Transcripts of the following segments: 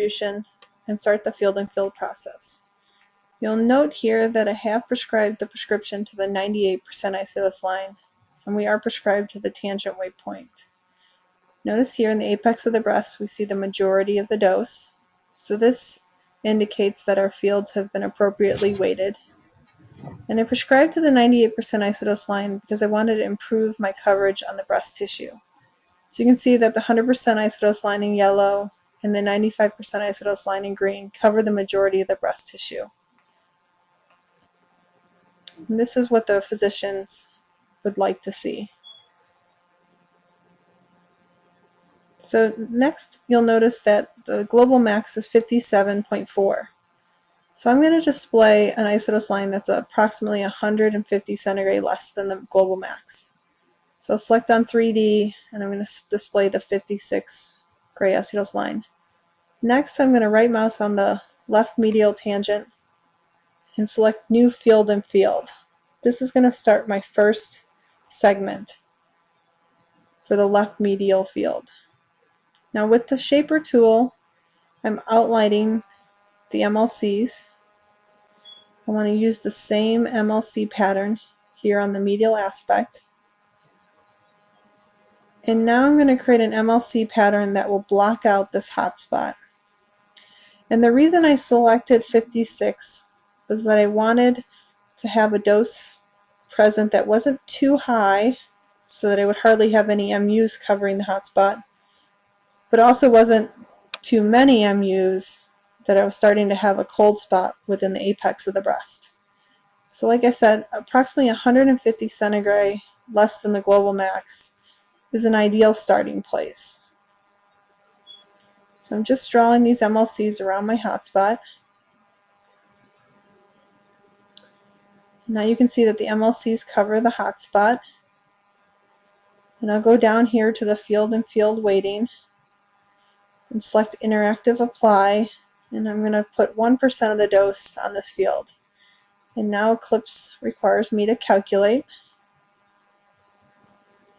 distribution and start the field and field process. You'll note here that I have prescribed the prescription to the 98% isodose line, and we are prescribed to the tangent waypoint. Notice here in the apex of the breast we see the majority of the dose, so this indicates that our fields have been appropriately weighted. And I prescribed to the 98% isodose line because I wanted to improve my coverage on the breast tissue. So you can see that the 100% isodose line in yellow and the 95% isodose line in green cover the majority of the breast tissue. And this is what the physicians would like to see. So next you'll notice that the global max is 57.4. So I'm going to display an isodose line that's approximately 150 centigrade less than the global max. So I'll select on 3D and I'm going to display the 56 gray isodose line. Next I'm going to right mouse on the left medial tangent and select New Field and Field. This is going to start my first segment for the left medial field. Now with the shaper tool, I'm outlining the MLCs. I want to use the same MLC pattern here on the medial aspect. And now I'm going to create an MLC pattern that will block out this hot spot. And the reason I selected 56 was that I wanted to have a dose present that wasn't too high so that I would hardly have any MUs covering the hot spot, but also wasn't too many MUs that I was starting to have a cold spot within the apex of the breast. So like I said, approximately 150 centigrade less than the global max is an ideal starting place. So I'm just drawing these MLCs around my hotspot. Now you can see that the MLCs cover the hotspot. And I'll go down here to the field and field weighting and select interactive apply, and I'm going to put 1% of the dose on this field. And now Eclipse requires me to calculate.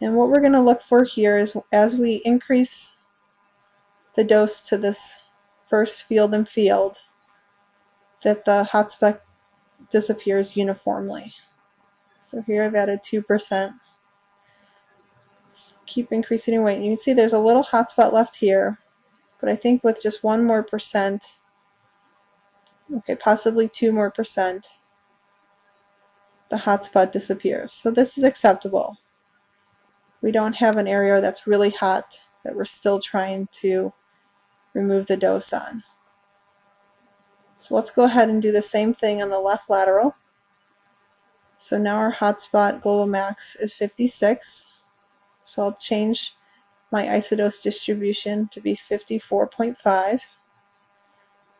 And what we're going to look for here is as we increase the dose to this first field and field, that the hotspot disappears uniformly. So here I've added 2%. Let's keep increasing in weight. You can see there's a little hotspot left here, but I think with just 1 more percent, okay, possibly 2 more percent, the hotspot disappears. So this is acceptable. We don't have an area that's really hot that we're still trying to remove the dose on. So let's go ahead and do the same thing on the left lateral. So now our hotspot global max is 56. So I'll change my isodose distribution to be 54.5.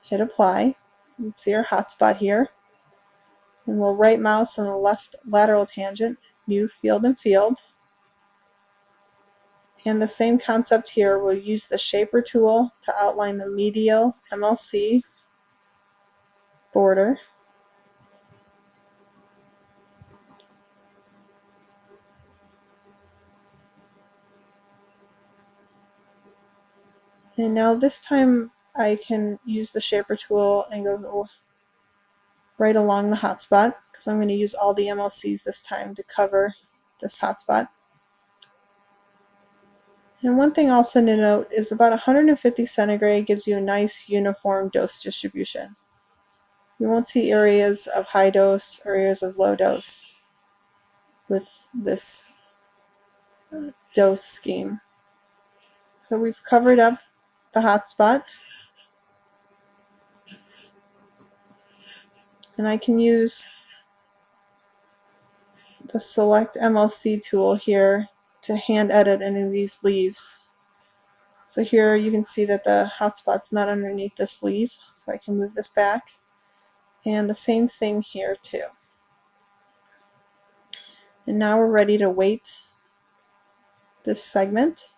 Hit apply. You can see our hotspot here. And we'll right mouse on the left lateral tangent, New Field and Field. And the same concept here, we'll use the shaper tool to outline the medial MLC border. And now this time I can use the shaper tool and go right along the hotspot, because I'm going to use all the MLCs this time to cover this hotspot. And one thing also to note is about 150 centigrade gives you a nice uniform dose distribution. You won't see areas of high dose, areas of low dose with this dose scheme. So we've covered up the hotspot. And I can use the select MLC tool here to hand edit any of these leaves. So here you can see that the hotspot's not underneath this leaf, so I can move this back. And the same thing here too. And now we're ready to weight this segment.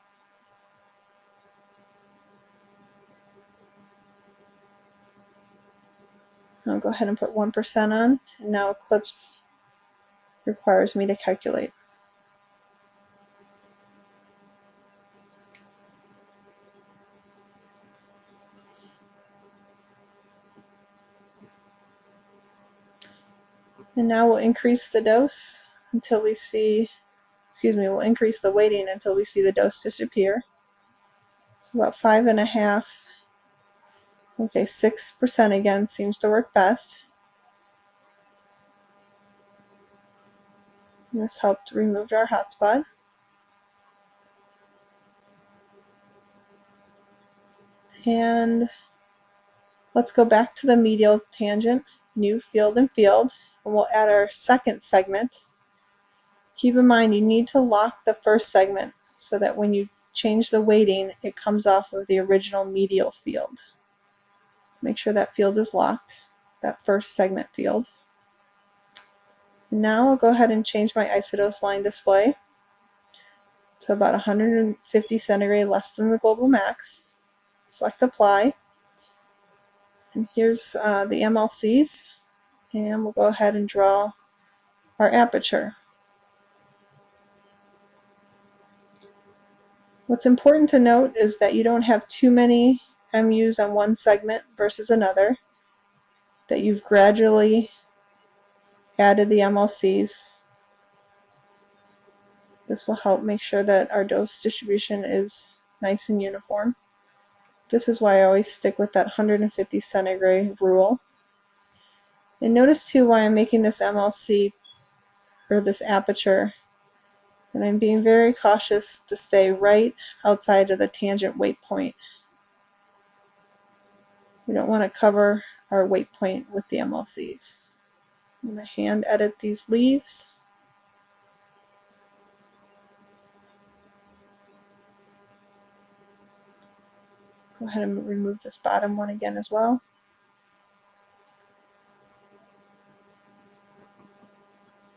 I'll go ahead and put 1% on, and now Eclipse requires me to calculate. And now we'll increase the dose until we see, we'll increase the weighting until we see the dose disappear. So about 5.5. Okay, 6% again seems to work best. And this helped remove our hotspot. And let's go back to the medial tangent, new field and field, and we'll add our second segment. Keep in mind you need to lock the first segment so that when you change the weighting, it comes off of the original medial field. So make sure that field is locked, that first segment field. And now I'll go ahead and change my isodose line display to about 150 centigrade, less than the global max. Select apply. And here's the MLCs. And we'll go ahead and draw our aperture. What's important to note is that you don't have too many MUs on one segment versus another, that you've gradually added the MLCs. This will help make sure that our dose distribution is nice and uniform. This is why I always stick with that 150 centigrade rule. And notice too why I'm making this MLC, or this aperture, and I'm being very cautious to stay right outside of the tangent weight point. We don't want to cover our weight point with the MLCs. I'm going to hand edit these leaves. Go ahead and remove this bottom one again as well.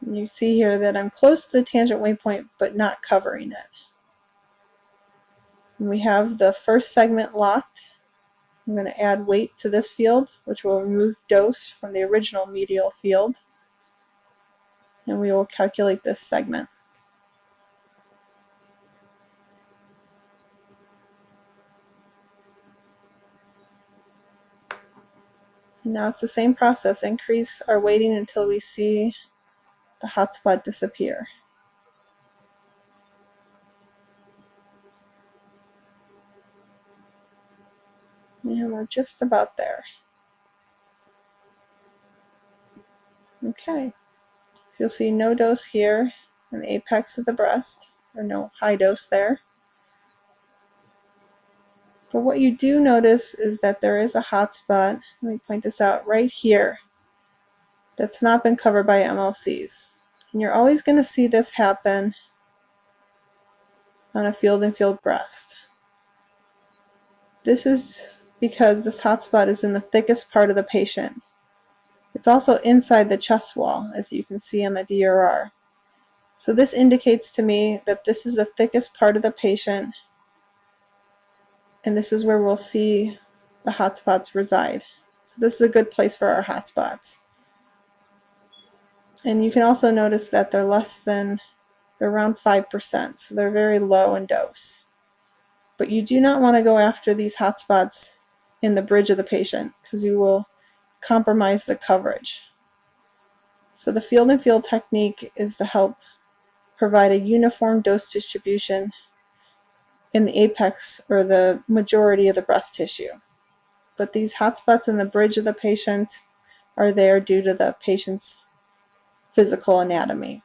And you see here that I'm close to the tangent weight point but not covering it. And we have the first segment locked. I'm going to add weight to this field, which will remove dose from the original medial field. And we will calculate this segment. And now it's the same process. Increase our weighting until we see the hotspot disappear. And we're just about there. Okay, so you'll see no dose here in the apex of the breast, or no high dose there. But what you do notice is that there is a hotspot, let me point this out, right here, that's not been covered by MLCs. And you're always going to see this happen on a field and field breast. This is because this hotspot is in the thickest part of the patient. It's also inside the chest wall, as you can see on the DRR. So this indicates to me that this is the thickest part of the patient, and this is where we'll see the hotspots reside. So this is a good place for our hotspots. And you can also notice that they're around 5%, so they're very low in dose. But you do not want to go after these hotspots in the bridge of the patient, because you will compromise the coverage. So the field and field technique is to help provide a uniform dose distribution in the apex or the majority of the breast tissue. But these hotspots in the bridge of the patient are there due to the patient's physical anatomy.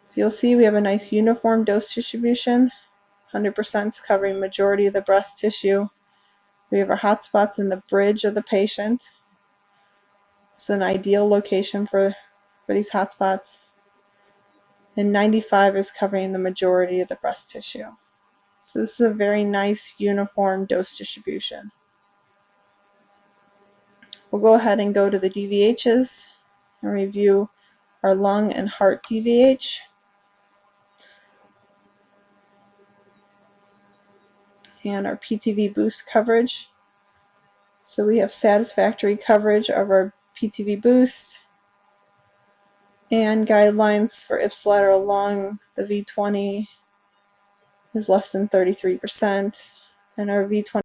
So you'll see we have a nice uniform dose distribution. 100% is covering the majority of the breast tissue. We have our hotspots in the bridge of the patient. It's an ideal location for these hotspots. And 95 is covering the majority of the breast tissue. So this is a very nice uniform dose distribution. We'll go ahead and go to the DVHs and review our lung and heart DVH. And our PTV boost coverage. So we have satisfactory coverage of our PTV boost and guidelines for ipsilateral lung. The V20 is less than 33%, and our V20